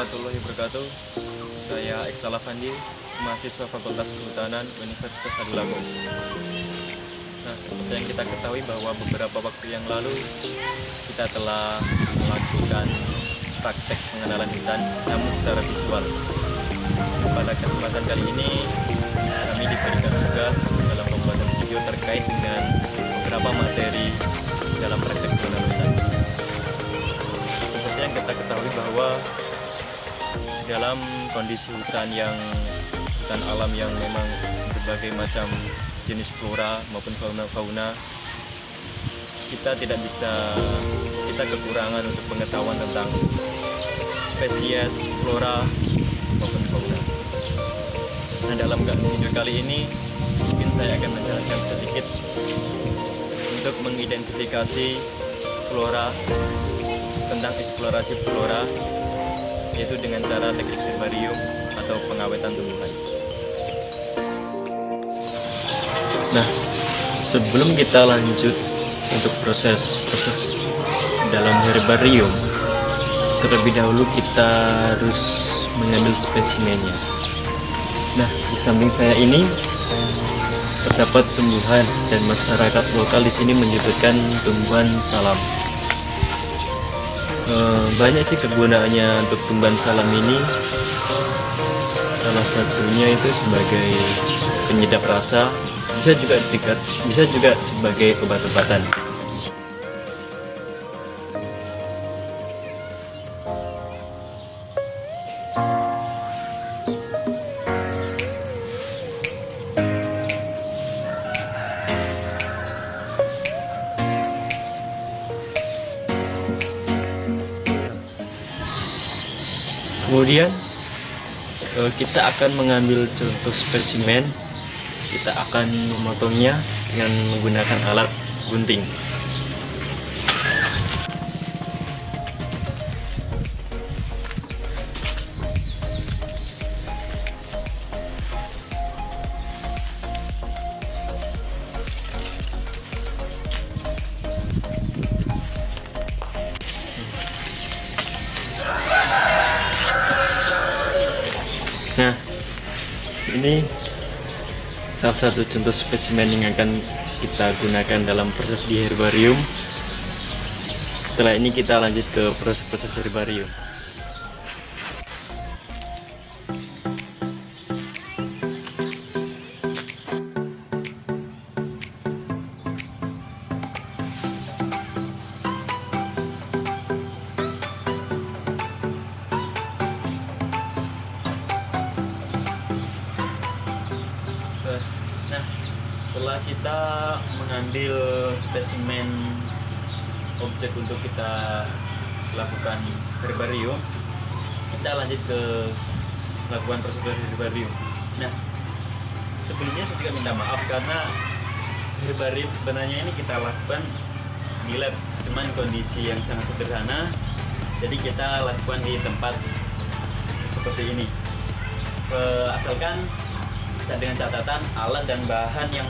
warahmatullahi wabarakatuh. Saya Iksal Afandi, mahasiswa Fakultas Kehutanan Universitas Adulago. Nah, seperti yang kita ketahui bahwa beberapa waktu yang lalu kita telah melakukan praktek pengenalan hutan, namun secara visual. Pada kesempatan kali ini, kami diberikan tugas dalam pembuatan video terkait dengan beberapa materi dalam praktek pengenalan hutan. Seperti yang kita ketahui bahwa dalam kondisi hutan alam yang memang berbagai macam jenis flora maupun fauna, kita kekurangan untuk pengetahuan tentang spesies flora maupun fauna. Nah, dalam video kali ini mungkin saya akan menjelaskan sedikit untuk mengidentifikasi flora, tentang eksplorasi flora, yaitu dengan cara teknik herbarium atau pengawetan tumbuhan. Nah, sebelum kita lanjut untuk proses dalam herbarium, terlebih dahulu kita harus mengambil spesimennya. Nah, di samping saya ini terdapat tumbuhan, dan masyarakat lokal di sini menyebutkan tumbuhan salam. Banyak sih kegunaannya untuk tumbuhan salam ini. Salah satunya itu sebagai penyedap rasa, bisa juga sebagai obat-obatan. Kemudian kita akan mengambil contoh spesimen. Kita akan memotongnya dengan menggunakan alat gunting. Nah, ini salah satu contoh spesimen yang akan kita gunakan dalam proses di herbarium. Setelah ini kita lanjut ke proses herbarium. Nah, setelah kita mengambil spesimen objek untuk kita lakukan herbarium, kita lanjut ke melakukan prosedur herbarium. Nah, sebelumnya saya juga minta maaf karena herbarium sebenarnya ini kita lakukan di lab, cuman kondisi yang sangat sederhana, jadi kita lakukan di tempat seperti ini. Asalkan dengan catatan alat dan bahan yang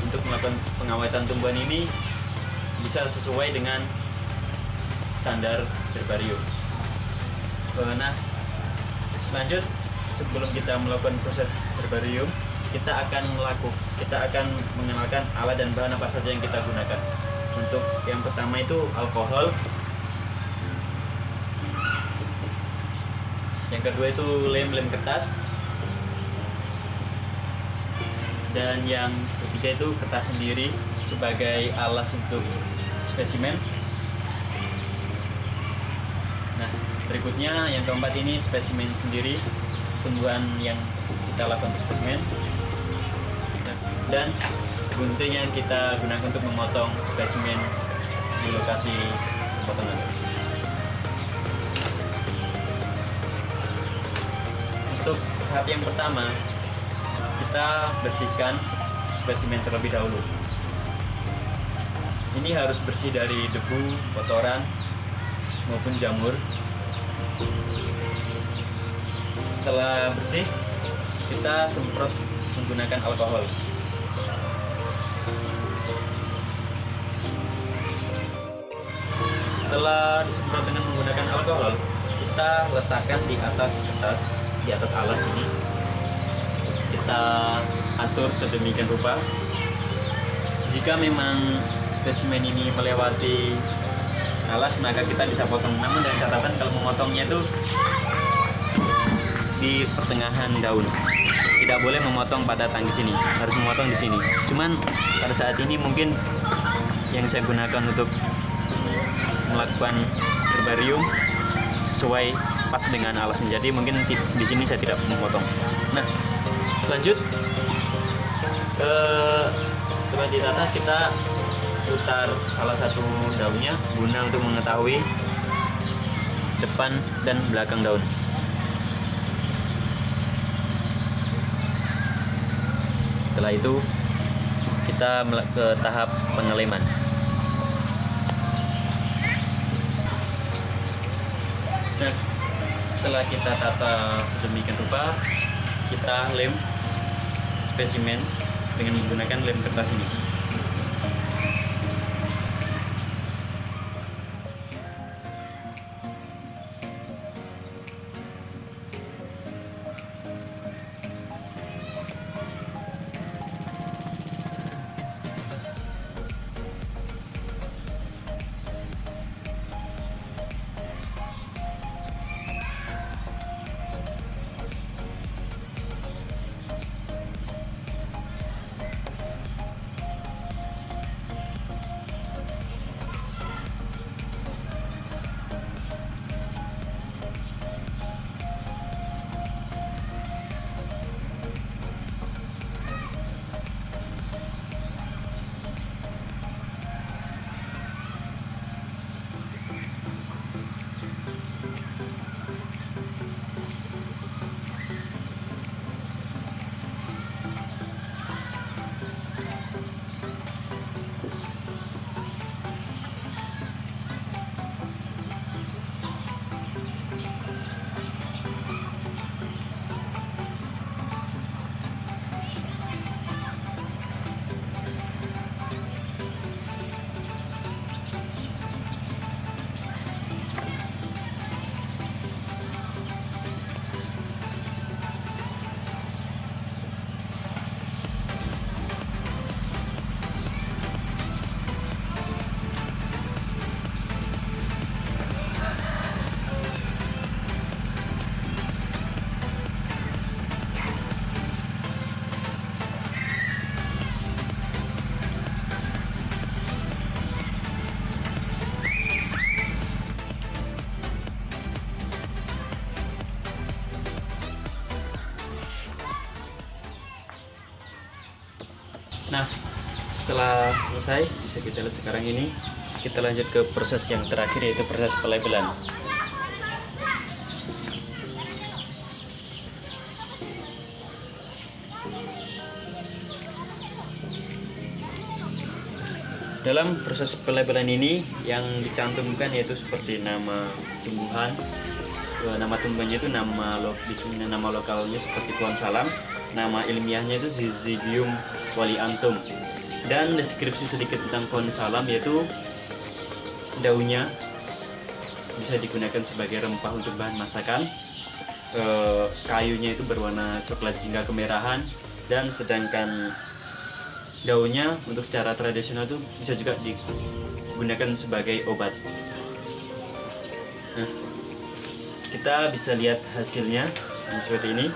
untuk melakukan pengawetan tumbuhan ini bisa sesuai dengan standar herbarium. Nah, lanjut, sebelum kita melakukan proses herbarium, kita akan mengenalkan alat dan bahan apa saja yang kita gunakan. Untuk yang pertama itu alkohol, yang kedua itu lem kertas, dan yang ketiga itu kertas sendiri sebagai alas untuk spesimen. Nah, berikutnya yang keempat ini spesimen sendiri, tumbuhan yang kita lakukan untuk spesimen, dan gunting yang kita gunakan untuk memotong spesimen di lokasi pemotongan. Untuk tahap yang pertama, kita bersihkan spesimen terlebih dahulu. Ini harus bersih dari debu, kotoran, maupun jamur. Setelah bersih, kita semprot menggunakan alkohol. Setelah disemprot dengan menggunakan alkohol, kita letakkan di atas kertas, di atas alas ini. Kita atur sedemikian rupa. Jika memang spesimen ini melewati alas, maka kita bisa potong. Namun dengan catatan kalau memotongnya itu di pertengahan daun. Tidak boleh memotong pada tangkis ini, harus memotong di sini. Cuman pada saat ini mungkin yang saya gunakan untuk melakukan herbarium sesuai pas dengan alasnya, jadi mungkin di sini saya tidak memotong. Nah, lanjut, setelah ditata kita putar salah satu daunnya guna untuk mengetahui depan dan belakang daun. Setelah itu kita ke tahap pengeleman. Nah, setelah kita tata sedemikian rupa, kita lem spesimen dengan menggunakan lem kertas ini. Nah, setelah selesai, bisa kita lihat sekarang ini, kita lanjut ke proses yang terakhir, yaitu proses pelabelan. Dalam proses pelabelan ini yang dicantumkan yaitu seperti nama tumbuhan. Nama tumbuhannya itu nama lokalnya seperti pohon salam. Nama ilmiahnya itu Syzygium Wallianthum, dan deskripsi sedikit tentang pohon salam, yaitu daunnya bisa digunakan sebagai rempah untuk bahan masakan, kayunya itu berwarna coklat hingga kemerahan, dan sedangkan daunnya untuk secara tradisional itu bisa juga digunakan sebagai obat. Nah, kita bisa lihat hasilnya seperti ini.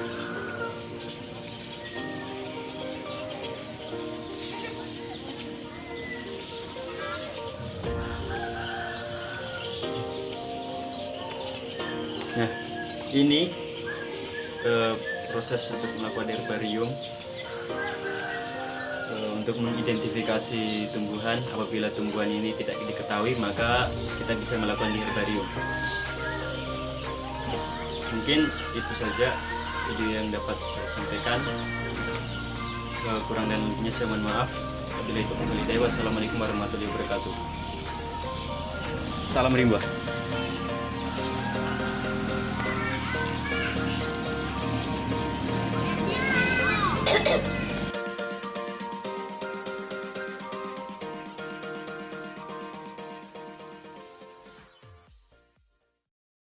Nah, ini proses untuk melakukan herbarium untuk mengidentifikasi tumbuhan. Apabila tumbuhan ini tidak diketahui, maka kita bisa melakukan di herbarium. Mungkin itu saja video yang dapat saya sampaikan. Kurang dan lebihnya saya mohon maaf. Wassalamualaikum warahmatullahi wabarakatuh. Salam rimba.